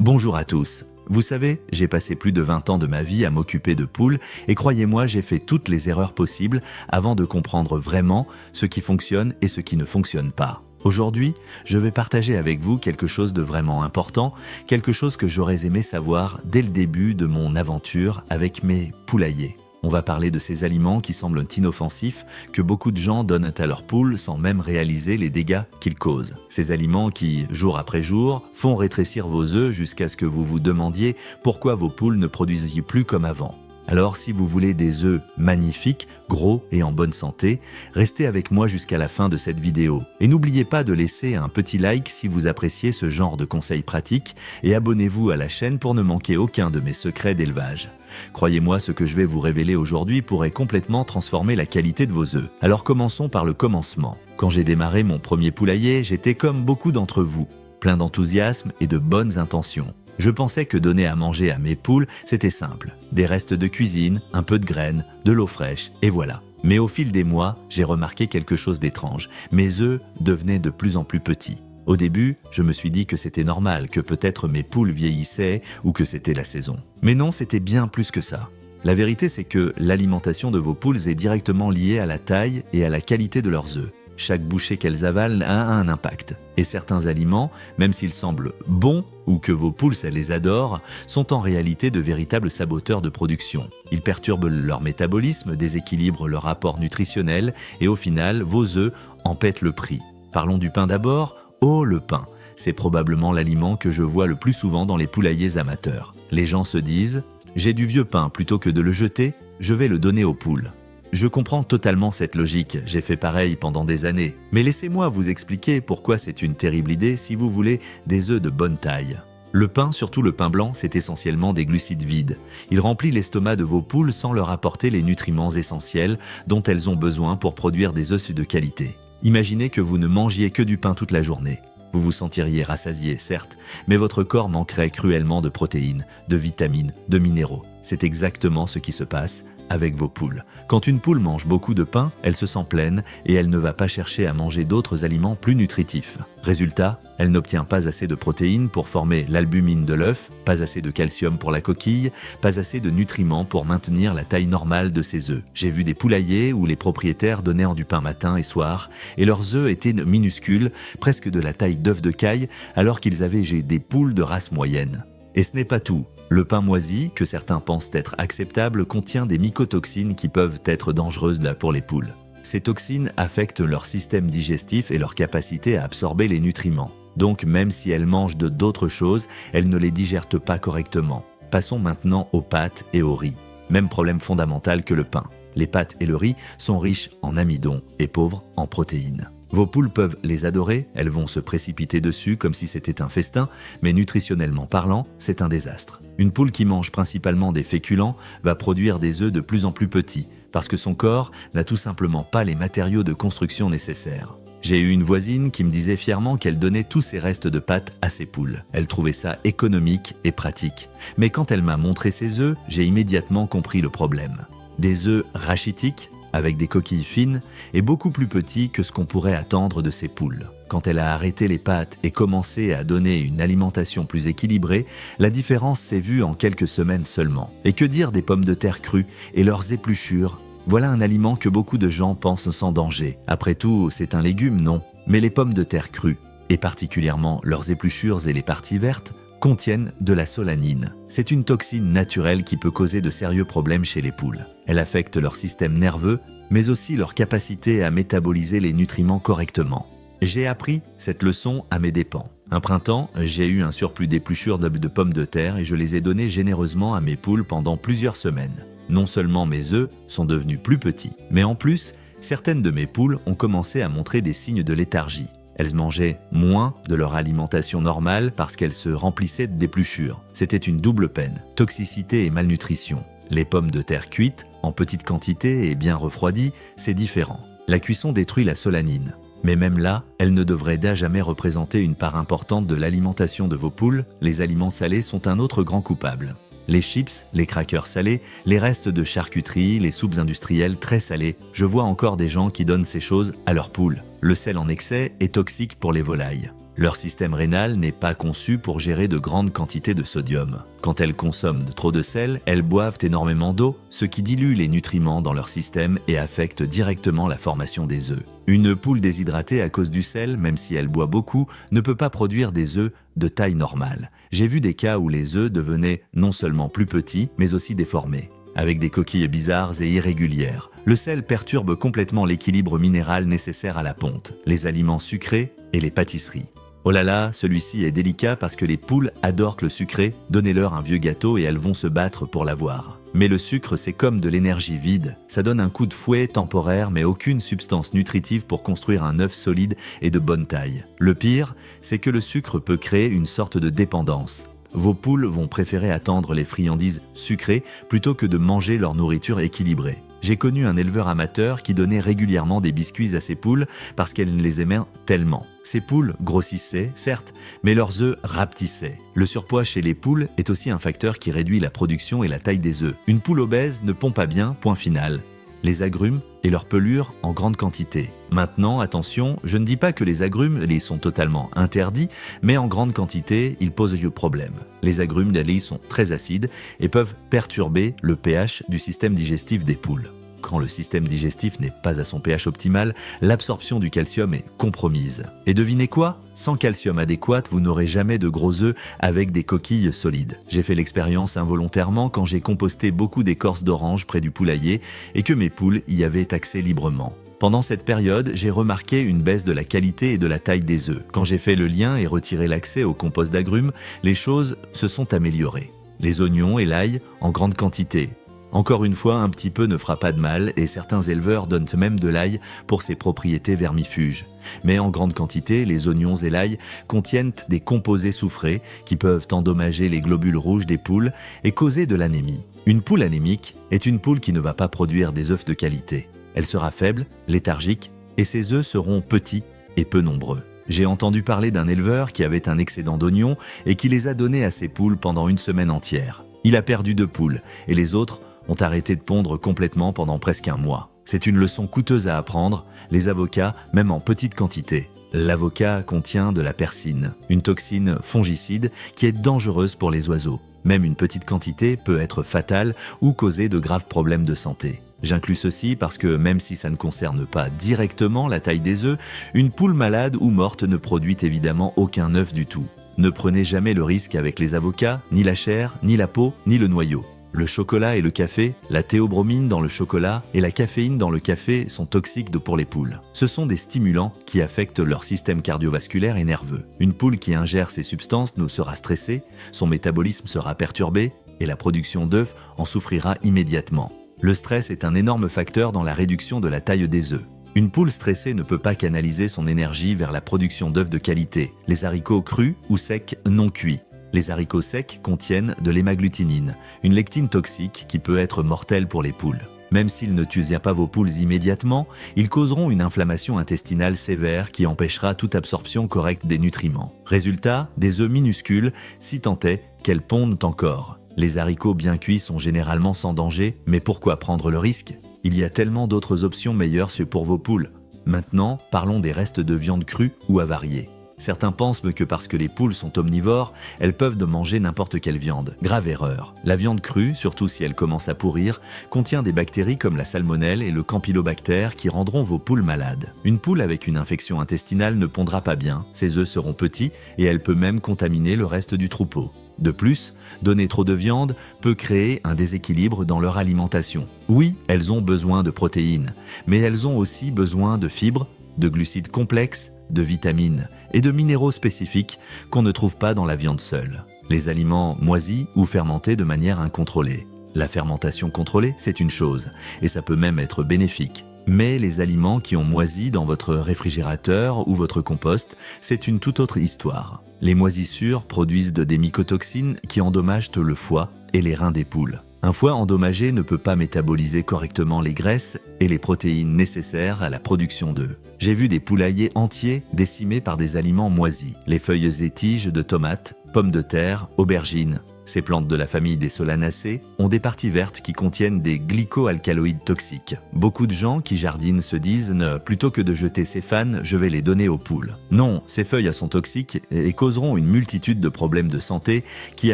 Bonjour à tous. Vous savez, j'ai passé plus de 20 ans de ma vie à m'occuper de poules et croyez-moi, j'ai fait toutes les erreurs possibles avant de comprendre vraiment ce qui fonctionne et ce qui ne fonctionne pas. Aujourd'hui, je vais partager avec vous quelque chose de vraiment important, quelque chose que j'aurais aimé savoir dès le début de mon aventure avec mes poulaillers. On va parler de ces aliments qui semblent inoffensifs, que beaucoup de gens donnent à leurs poules sans même réaliser les dégâts qu'ils causent. Ces aliments qui, jour après jour, font rétrécir vos œufs jusqu'à ce que vous vous demandiez pourquoi vos poules ne produisent plus comme avant. Alors si vous voulez des œufs magnifiques, gros et en bonne santé, restez avec moi jusqu'à la fin de cette vidéo. Et n'oubliez pas de laisser un petit like si vous appréciez ce genre de conseils pratiques et abonnez-vous à la chaîne pour ne manquer aucun de mes secrets d'élevage. Croyez-moi, ce que je vais vous révéler aujourd'hui pourrait complètement transformer la qualité de vos œufs. Alors commençons par le commencement. Quand j'ai démarré mon premier poulailler, j'étais comme beaucoup d'entre vous, plein d'enthousiasme et de bonnes intentions. Je pensais que donner à manger à mes poules, c'était simple. Des restes de cuisine, un peu de graines, de l'eau fraîche, et voilà. Mais au fil des mois, j'ai remarqué quelque chose d'étrange. Mes œufs devenaient de plus en plus petits. Au début, je me suis dit que c'était normal, que peut-être mes poules vieillissaient ou que c'était la saison. Mais non, c'était bien plus que ça. La vérité, c'est que l'alimentation de vos poules est directement liée à la taille et à la qualité de leurs œufs. Chaque bouchée qu'elles avalent a un impact. Et certains aliments, même s'ils semblent bons ou que vos poules les adorent, sont en réalité de véritables saboteurs de production. Ils perturbent leur métabolisme, déséquilibrent leur apport nutritionnel et au final, vos œufs en pètent le prix. Parlons du pain d'abord. Oh, le pain! C'est probablement l'aliment que je vois le plus souvent dans les poulaillers amateurs. Les gens se disent « J'ai du vieux pain, plutôt que de le jeter, je vais le donner aux poules ». Je comprends totalement cette logique, j'ai fait pareil pendant des années. Mais laissez-moi vous expliquer pourquoi c'est une terrible idée si vous voulez des œufs de bonne taille. Le pain, surtout le pain blanc, c'est essentiellement des glucides vides. Il remplit l'estomac de vos poules sans leur apporter les nutriments essentiels dont elles ont besoin pour produire des œufs de qualité. Imaginez que vous ne mangiez que du pain toute la journée. Vous vous sentiriez rassasié, certes, mais votre corps manquerait cruellement de protéines, de vitamines, de minéraux. C'est exactement ce qui se passe avec vos poules. Quand une poule mange beaucoup de pain, elle se sent pleine et elle ne va pas chercher à manger d'autres aliments plus nutritifs. Résultat, elle n'obtient pas assez de protéines pour former l'albumine de l'œuf, pas assez de calcium pour la coquille, pas assez de nutriments pour maintenir la taille normale de ses œufs. J'ai vu des poulaillers où les propriétaires donnaient du pain matin et soir et leurs œufs étaient minuscules, presque de la taille d'œufs de caille, alors qu'ils avaient des poules de race moyenne. Et ce n'est pas tout. Le pain moisi, que certains pensent être acceptable, contient des mycotoxines qui peuvent être dangereuses pour les poules. Ces toxines affectent leur système digestif et leur capacité à absorber les nutriments. Donc même si elles mangent d'autres choses, elles ne les digèrent pas correctement. Passons maintenant aux pâtes et au riz. Même problème fondamental que le pain. Les pâtes et le riz sont riches en amidon et pauvres en protéines. Vos poules peuvent les adorer, elles vont se précipiter dessus comme si c'était un festin, mais nutritionnellement parlant, c'est un désastre. Une poule qui mange principalement des féculents va produire des œufs de plus en plus petits, parce que son corps n'a tout simplement pas les matériaux de construction nécessaires. J'ai eu une voisine qui me disait fièrement qu'elle donnait tous ses restes de pâtes à ses poules. Elle trouvait ça économique et pratique. Mais quand elle m'a montré ses œufs, j'ai immédiatement compris le problème. Des œufs rachitiques, avec des coquilles fines, et beaucoup plus petits que ce qu'on pourrait attendre de ces poules. Quand elle a arrêté les pâtes et commencé à donner une alimentation plus équilibrée, la différence s'est vue en quelques semaines seulement. Et que dire des pommes de terre crues et leurs épluchures? Voilà un aliment que beaucoup de gens pensent sans danger. Après tout, c'est un légume, non? Mais les pommes de terre crues, et particulièrement leurs épluchures et les parties vertes, contiennent de la solanine. C'est une toxine naturelle qui peut causer de sérieux problèmes chez les poules. Elle affecte leur système nerveux, mais aussi leur capacité à métaboliser les nutriments correctement. J'ai appris cette leçon à mes dépens. Un printemps, j'ai eu un surplus d'épluchures de pommes de terre et je les ai données généreusement à mes poules pendant plusieurs semaines. Non seulement mes œufs sont devenus plus petits, mais en plus, certaines de mes poules ont commencé à montrer des signes de léthargie. Elles mangeaient moins de leur alimentation normale parce qu'elles se remplissaient d'épluchures. C'était une double peine, toxicité et malnutrition. Les pommes de terre cuites, en petite quantité et bien refroidies, c'est différent. La cuisson détruit la solanine. Mais même là, elle ne devrait jamais représenter une part importante de l'alimentation de vos poules. Les aliments salés sont un autre grand coupable. Les chips, les crackers salés, les restes de charcuterie, les soupes industrielles très salées. Je vois encore des gens qui donnent ces choses à leurs poules. Le sel en excès est toxique pour les volailles. Leur système rénal n'est pas conçu pour gérer de grandes quantités de sodium. Quand elles consomment trop de sel, elles boivent énormément d'eau, ce qui dilue les nutriments dans leur système et affecte directement la formation des œufs. Une poule déshydratée à cause du sel, même si elle boit beaucoup, ne peut pas produire des œufs de taille normale. J'ai vu des cas où les œufs devenaient non seulement plus petits, mais aussi déformés, avec des coquilles bizarres et irrégulières. Le sel perturbe complètement l'équilibre minéral nécessaire à la ponte, les aliments sucrés et les pâtisseries. Oh là là, celui-ci est délicat parce que les poules adorent le sucré, donnez-leur un vieux gâteau et elles vont se battre pour l'avoir. Mais le sucre, c'est comme de l'énergie vide, ça donne un coup de fouet temporaire mais aucune substance nutritive pour construire un œuf solide et de bonne taille. Le pire, c'est que le sucre peut créer une sorte de dépendance. Vos poules vont préférer attendre les friandises sucrées plutôt que de manger leur nourriture équilibrée. J'ai connu un éleveur amateur qui donnait régulièrement des biscuits à ses poules parce qu'elles les aimaient tellement. Ces poules grossissaient, certes, mais leurs œufs rapetissaient. Le surpoids chez les poules est aussi un facteur qui réduit la production et la taille des œufs. Une poule obèse ne pond pas bien, point final. Les agrumes et leurs pelures en grande quantité. Maintenant, attention, je ne dis pas que les agrumes les sont totalement interdits, mais en grande quantité, ils posent du problème. Les agrumes d'Ali sont très acides et peuvent perturber le pH du système digestif des poules. Quand le système digestif n'est pas à son pH optimal, l'absorption du calcium est compromise. Et devinez quoi? Sans calcium adéquat, vous n'aurez jamais de gros œufs avec des coquilles solides. J'ai fait l'expérience involontairement quand j'ai composté beaucoup d'écorce d'orange près du poulailler et que mes poules y avaient accès librement. Pendant cette période, j'ai remarqué une baisse de la qualité et de la taille des œufs. Quand j'ai fait le lien et retiré l'accès au compost d'agrumes, les choses se sont améliorées. Les oignons et l'ail en grande quantité. Encore une fois, un petit peu ne fera pas de mal et certains éleveurs donnent même de l'ail pour ses propriétés vermifuges. Mais en grande quantité, les oignons et l'ail contiennent des composés soufrés qui peuvent endommager les globules rouges des poules et causer de l'anémie. Une poule anémique est une poule qui ne va pas produire des œufs de qualité. Elle sera faible, léthargique et ses œufs seront petits et peu nombreux. J'ai entendu parler d'un éleveur qui avait un excédent d'oignons et qui les a donnés à ses poules pendant une semaine entière. Il a perdu 2 poules et les autres ont arrêté de pondre complètement pendant presque un mois. C'est une leçon coûteuse à apprendre, les avocats, même en petite quantité. L'avocat contient de la persine, une toxine fongicide qui est dangereuse pour les oiseaux. Même une petite quantité peut être fatale ou causer de graves problèmes de santé. J'inclus ceci parce que même si ça ne concerne pas directement la taille des œufs, une poule malade ou morte ne produit évidemment aucun œuf du tout. Ne prenez jamais le risque avec les avocats, ni la chair, ni la peau, ni le noyau. Le chocolat et le café, la théobromine dans le chocolat et la caféine dans le café sont toxiques pour les poules. Ce sont des stimulants qui affectent leur système cardiovasculaire et nerveux. Une poule qui ingère ces substances nous sera stressée, son métabolisme sera perturbé et la production d'œufs en souffrira immédiatement. Le stress est un énorme facteur dans la réduction de la taille des œufs. Une poule stressée ne peut pas canaliser son énergie vers la production d'œufs de qualité, les haricots crus ou secs non cuits. Les haricots secs contiennent de l'hémagglutinine, une lectine toxique qui peut être mortelle pour les poules. Même s'ils ne tuent pas vos poules immédiatement, ils causeront une inflammation intestinale sévère qui empêchera toute absorption correcte des nutriments. Résultat, des œufs minuscules, si tant est qu'elles pondent encore. Les haricots bien cuits sont généralement sans danger, mais pourquoi prendre le risque? Il y a tellement d'autres options meilleures pour vos poules. Maintenant, parlons des restes de viande crue ou avariée. Certains pensent que parce que les poules sont omnivores, elles peuvent manger n'importe quelle viande. Grave erreur. La viande crue, surtout si elle commence à pourrir, contient des bactéries comme la salmonelle et le campylobacter qui rendront vos poules malades. Une poule avec une infection intestinale ne pondra pas bien, ses œufs seront petits et elle peut même contaminer le reste du troupeau. De plus, donner trop de viande peut créer un déséquilibre dans leur alimentation. Oui, elles ont besoin de protéines, mais elles ont aussi besoin de fibres, de glucides complexes, de vitamines et de minéraux spécifiques qu'on ne trouve pas dans la viande seule. Les aliments moisis ou fermentés de manière incontrôlée. La fermentation contrôlée, c'est une chose, et ça peut même être bénéfique. Mais les aliments qui ont moisi dans votre réfrigérateur ou votre compost, c'est une toute autre histoire. Les moisissures produisent des mycotoxines qui endommagent le foie et les reins des poules. Un foie endommagé ne peut pas métaboliser correctement les graisses et les protéines nécessaires à la production d'œufs. J'ai vu des poulaillers entiers décimés par des aliments moisis, les feuilles et tiges de tomates, pommes de terre, aubergines. Ces plantes de la famille des Solanacées ont des parties vertes qui contiennent des glycoalcaloïdes toxiques. Beaucoup de gens qui jardinent se disent « plutôt que de jeter ces fans, je vais les donner aux poules ». Non, ces feuilles sont toxiques et causeront une multitude de problèmes de santé qui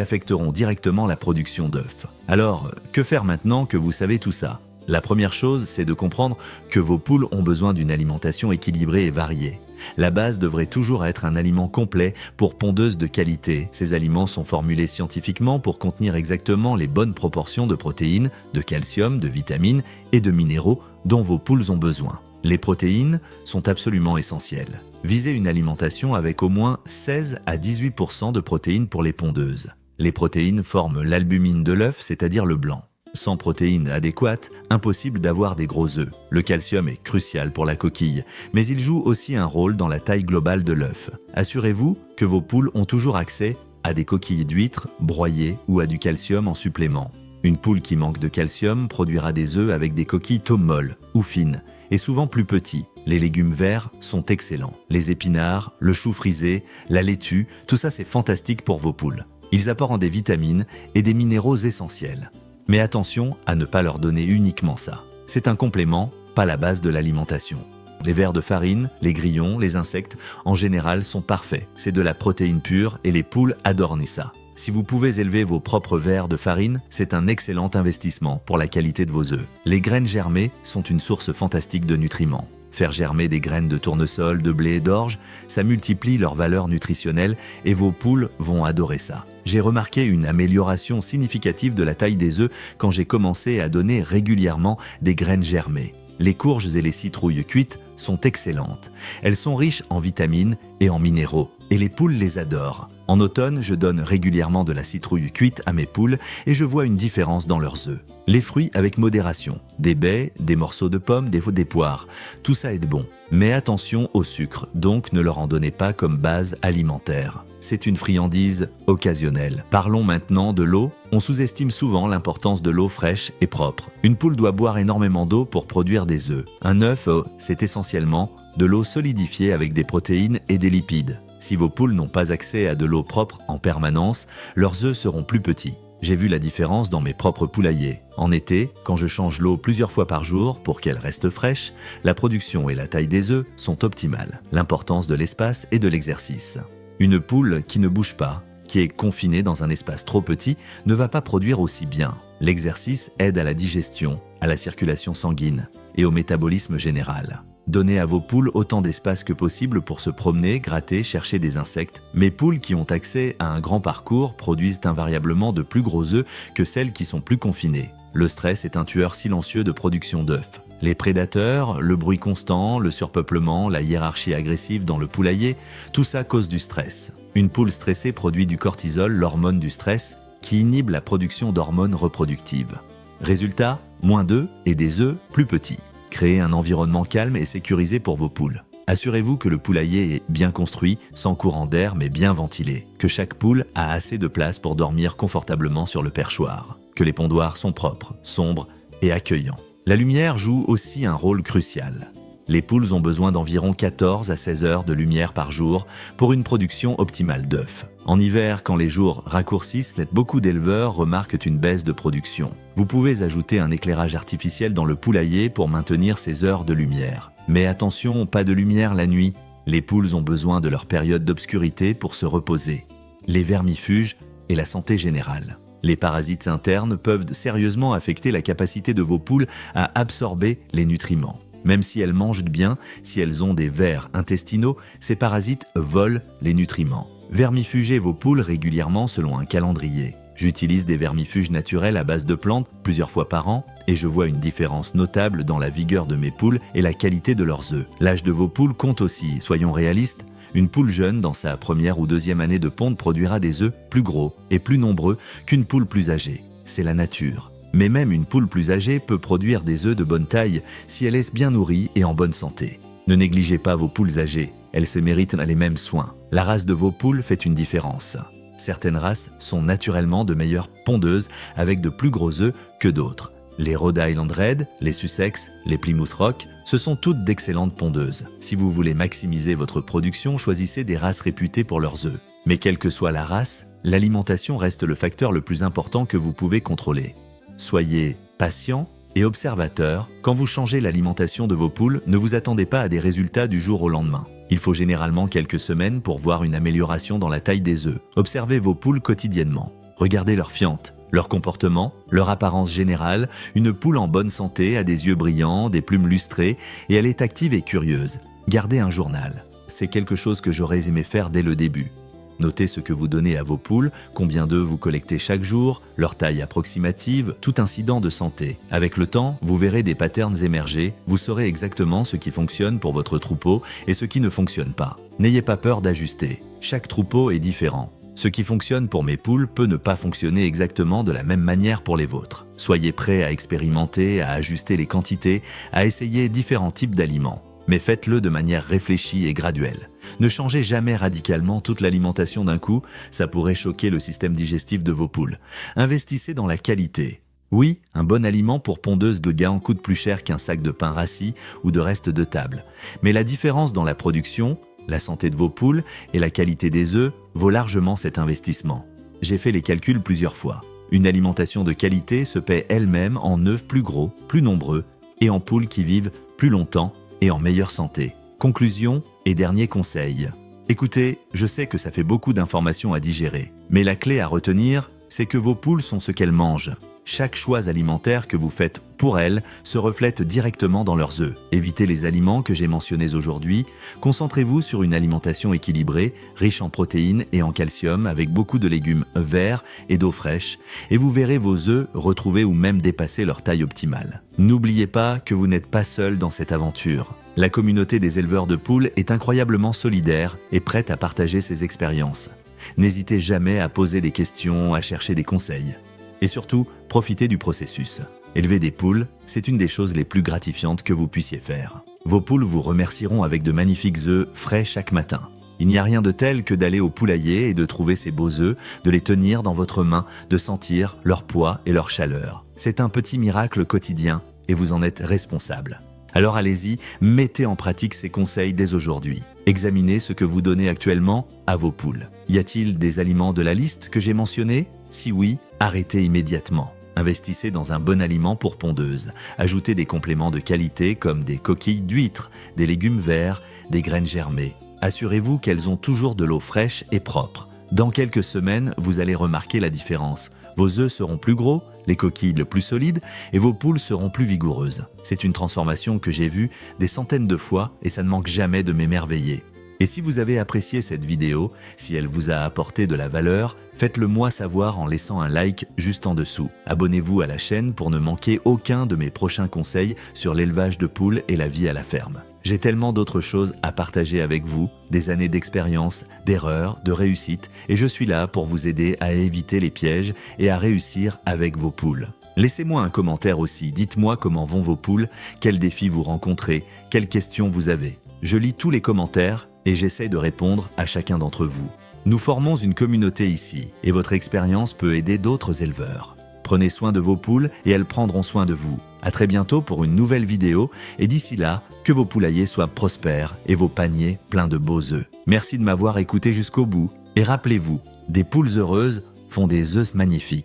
affecteront directement la production d'œufs. Alors, que faire maintenant que vous savez tout ça ? La première chose, c'est de comprendre que vos poules ont besoin d'une alimentation équilibrée et variée. La base devrait toujours être un aliment complet pour pondeuses de qualité. Ces aliments sont formulés scientifiquement pour contenir exactement les bonnes proportions de protéines, de calcium, de vitamines et de minéraux dont vos poules ont besoin. Les protéines sont absolument essentielles. Visez une alimentation avec au moins 16 à 18% de protéines pour les pondeuses. Les protéines forment l'albumine de l'œuf, c'est-à-dire le blanc. Sans protéines adéquates, impossible d'avoir des gros œufs. Le calcium est crucial pour la coquille, mais il joue aussi un rôle dans la taille globale de l'œuf. Assurez-vous que vos poules ont toujours accès à des coquilles d'huîtres broyées ou à du calcium en supplément. Une poule qui manque de calcium produira des œufs avec des coquilles tôt molles ou fines, et souvent plus petits. Les légumes verts sont excellents. Les épinards, le chou frisé, la laitue, tout ça c'est fantastique pour vos poules. Ils apportent des vitamines et des minéraux essentiels. Mais attention à ne pas leur donner uniquement ça. C'est un complément, pas la base de l'alimentation. Les vers de farine, les grillons, les insectes, en général, sont parfaits. C'est de la protéine pure et les poules adorent ça. Si vous pouvez élever vos propres vers de farine, c'est un excellent investissement pour la qualité de vos œufs. Les graines germées sont une source fantastique de nutriments. Faire germer des graines de tournesol, de blé et d'orge, ça multiplie leur valeur nutritionnelle et vos poules vont adorer ça. J'ai remarqué une amélioration significative de la taille des œufs quand j'ai commencé à donner régulièrement des graines germées. Les courges et les citrouilles cuites sont excellentes. Elles sont riches en vitamines et en minéraux, et les poules les adorent. En automne, je donne régulièrement de la citrouille cuite à mes poules et je vois une différence dans leurs œufs. Les fruits avec modération, des baies, des morceaux de pommes, des poires, tout ça est bon. Mais attention au sucre, donc ne leur en donnez pas comme base alimentaire. C'est une friandise occasionnelle. Parlons maintenant de l'eau. On sous-estime souvent l'importance de l'eau fraîche et propre. Une poule doit boire énormément d'eau pour produire des œufs. Un œuf, c'est essentiellement de l'eau solidifiée avec des protéines et des lipides. Si vos poules n'ont pas accès à de l'eau propre en permanence, leurs œufs seront plus petits. J'ai vu la différence dans mes propres poulaillers. En été, quand je change l'eau plusieurs fois par jour pour qu'elle reste fraîche, la production et la taille des œufs sont optimales. L'importance de l'espace et de l'exercice. Une poule qui ne bouge pas, qui est confinée dans un espace trop petit, ne va pas produire aussi bien. L'exercice aide à la digestion, à la circulation sanguine et au métabolisme général. Donnez à vos poules autant d'espace que possible pour se promener, gratter, chercher des insectes. Mes poules qui ont accès à un grand parcours produisent invariablement de plus gros œufs que celles qui sont plus confinées. Le stress est un tueur silencieux de production d'œufs. Les prédateurs, le bruit constant, le surpeuplement, la hiérarchie agressive dans le poulailler, tout ça cause du stress. Une poule stressée produit du cortisol, l'hormone du stress, qui inhibe la production d'hormones reproductives. Résultat, moins d'œufs et des œufs plus petits. Créez un environnement calme et sécurisé pour vos poules. Assurez-vous que le poulailler est bien construit, sans courant d'air mais bien ventilé, que chaque poule a assez de place pour dormir confortablement sur le perchoir, que les pondoirs sont propres, sombres et accueillants. La lumière joue aussi un rôle crucial. Les poules ont besoin d'environ 14 à 16 heures de lumière par jour pour une production optimale d'œufs. En hiver, quand les jours raccourcissent, beaucoup d'éleveurs remarquent une baisse de production. Vous pouvez ajouter un éclairage artificiel dans le poulailler pour maintenir ces heures de lumière. Mais attention, pas de lumière la nuit. Les poules ont besoin de leur période d'obscurité pour se reposer. Les vermifuges et la santé générale. Les parasites internes peuvent sérieusement affecter la capacité de vos poules à absorber les nutriments. Même si elles mangent bien, si elles ont des vers intestinaux, ces parasites volent les nutriments. Vermifugez vos poules régulièrement selon un calendrier. J'utilise des vermifuges naturels à base de plantes plusieurs fois par an et je vois une différence notable dans la vigueur de mes poules et la qualité de leurs œufs. L'âge de vos poules compte aussi, soyons réalistes. Une poule jeune, dans sa première ou deuxième année de ponte, produira des œufs plus gros et plus nombreux qu'une poule plus âgée. C'est la nature. Mais même une poule plus âgée peut produire des œufs de bonne taille si elle est bien nourrie et en bonne santé. Ne négligez pas vos poules âgées, elles se méritent les mêmes soins. La race de vos poules fait une différence. Certaines races sont naturellement de meilleures pondeuses avec de plus gros œufs que d'autres. Les Rhode Island Red, les Sussex, les Plymouth Rock, ce sont toutes d'excellentes pondeuses. Si vous voulez maximiser votre production, choisissez des races réputées pour leurs œufs. Mais quelle que soit la race, l'alimentation reste le facteur le plus important que vous pouvez contrôler. Soyez patient et observateur. Quand vous changez l'alimentation de vos poules, ne vous attendez pas à des résultats du jour au lendemain. Il faut généralement quelques semaines pour voir une amélioration dans la taille des œufs. Observez vos poules quotidiennement. Regardez leur fiente, leur comportement, leur apparence générale. Une poule en bonne santé a des yeux brillants, des plumes lustrées et elle est active et curieuse. Gardez un journal. C'est quelque chose que j'aurais aimé faire dès le début. Notez ce que vous donnez à vos poules, combien d'œufs vous collectez chaque jour, leur taille approximative, tout incident de santé. Avec le temps, vous verrez des patterns émerger, vous saurez exactement ce qui fonctionne pour votre troupeau et ce qui ne fonctionne pas. N'ayez pas peur d'ajuster. Chaque troupeau est différent. Ce qui fonctionne pour mes poules peut ne pas fonctionner exactement de la même manière pour les vôtres. Soyez prêts à expérimenter, à ajuster les quantités, à essayer différents types d'aliments. Mais faites-le de manière réfléchie et graduelle. Ne changez jamais radicalement toute l'alimentation d'un coup, ça pourrait choquer le système digestif de vos poules. Investissez dans la qualité. Oui, un bon aliment pour pondeuse de Gahn coûte plus cher qu'un sac de pain rassis ou de restes de table. Mais la différence dans la production, la santé de vos poules et la qualité des œufs vaut largement cet investissement. J'ai fait les calculs plusieurs fois. Une alimentation de qualité se paie elle-même en œufs plus gros, plus nombreux et en poules qui vivent plus longtemps et en meilleure santé. Conclusion et dernier conseil. Écoutez, je sais que ça fait beaucoup d'informations à digérer, mais la clé à retenir, c'est que vos poules sont ce qu'elles mangent. Chaque choix alimentaire que vous faites pour elles se reflète directement dans leurs œufs. Évitez les aliments que j'ai mentionnés aujourd'hui. Concentrez-vous sur une alimentation équilibrée, riche en protéines et en calcium, avec beaucoup de légumes verts et d'eau fraîche, et vous verrez vos œufs retrouver ou même dépasser leur taille optimale. N'oubliez pas que vous n'êtes pas seul dans cette aventure. La communauté des éleveurs de poules est incroyablement solidaire et prête à partager ses expériences. N'hésitez jamais à poser des questions, à chercher des conseils. Et surtout, profitez du processus. Élever des poules, c'est une des choses les plus gratifiantes que vous puissiez faire. Vos poules vous remercieront avec de magnifiques œufs frais chaque matin. Il n'y a rien de tel que d'aller au poulailler et de trouver ces beaux œufs, de les tenir dans votre main, de sentir leur poids et leur chaleur. C'est un petit miracle quotidien et vous en êtes responsable. Alors allez-y, mettez en pratique ces conseils dès aujourd'hui. Examinez ce que vous donnez actuellement à vos poules. Y a-t-il des aliments de la liste que j'ai mentionnés ? Si oui, arrêtez immédiatement. Investissez dans un bon aliment pour pondeuse. Ajoutez des compléments de qualité comme des coquilles d'huîtres, des légumes verts, des graines germées. Assurez-vous qu'elles ont toujours de l'eau fraîche et propre. Dans quelques semaines, vous allez remarquer la différence. Vos œufs seront plus gros, les coquilles plus solides et vos poules seront plus vigoureuses. C'est une transformation que j'ai vue des centaines de fois et ça ne manque jamais de m'émerveiller. Et si vous avez apprécié cette vidéo, si elle vous a apporté de la valeur, faites-le moi savoir en laissant un like juste en dessous. Abonnez-vous à la chaîne pour ne manquer aucun de mes prochains conseils sur l'élevage de poules et la vie à la ferme. J'ai tellement d'autres choses à partager avec vous, des années d'expérience, d'erreurs, de réussites, et je suis là pour vous aider à éviter les pièges et à réussir avec vos poules. Laissez-moi un commentaire aussi, dites-moi comment vont vos poules, quels défis vous rencontrez, quelles questions vous avez. Je lis tous les commentaires et j'essaie de répondre à chacun d'entre vous. Nous formons une communauté ici et votre expérience peut aider d'autres éleveurs. Prenez soin de vos poules et elles prendront soin de vous. À très bientôt pour une nouvelle vidéo et d'ici là, que vos poulaillers soient prospères et vos paniers pleins de beaux œufs. Merci de m'avoir écouté jusqu'au bout et rappelez-vous, des poules heureuses font des œufs magnifiques.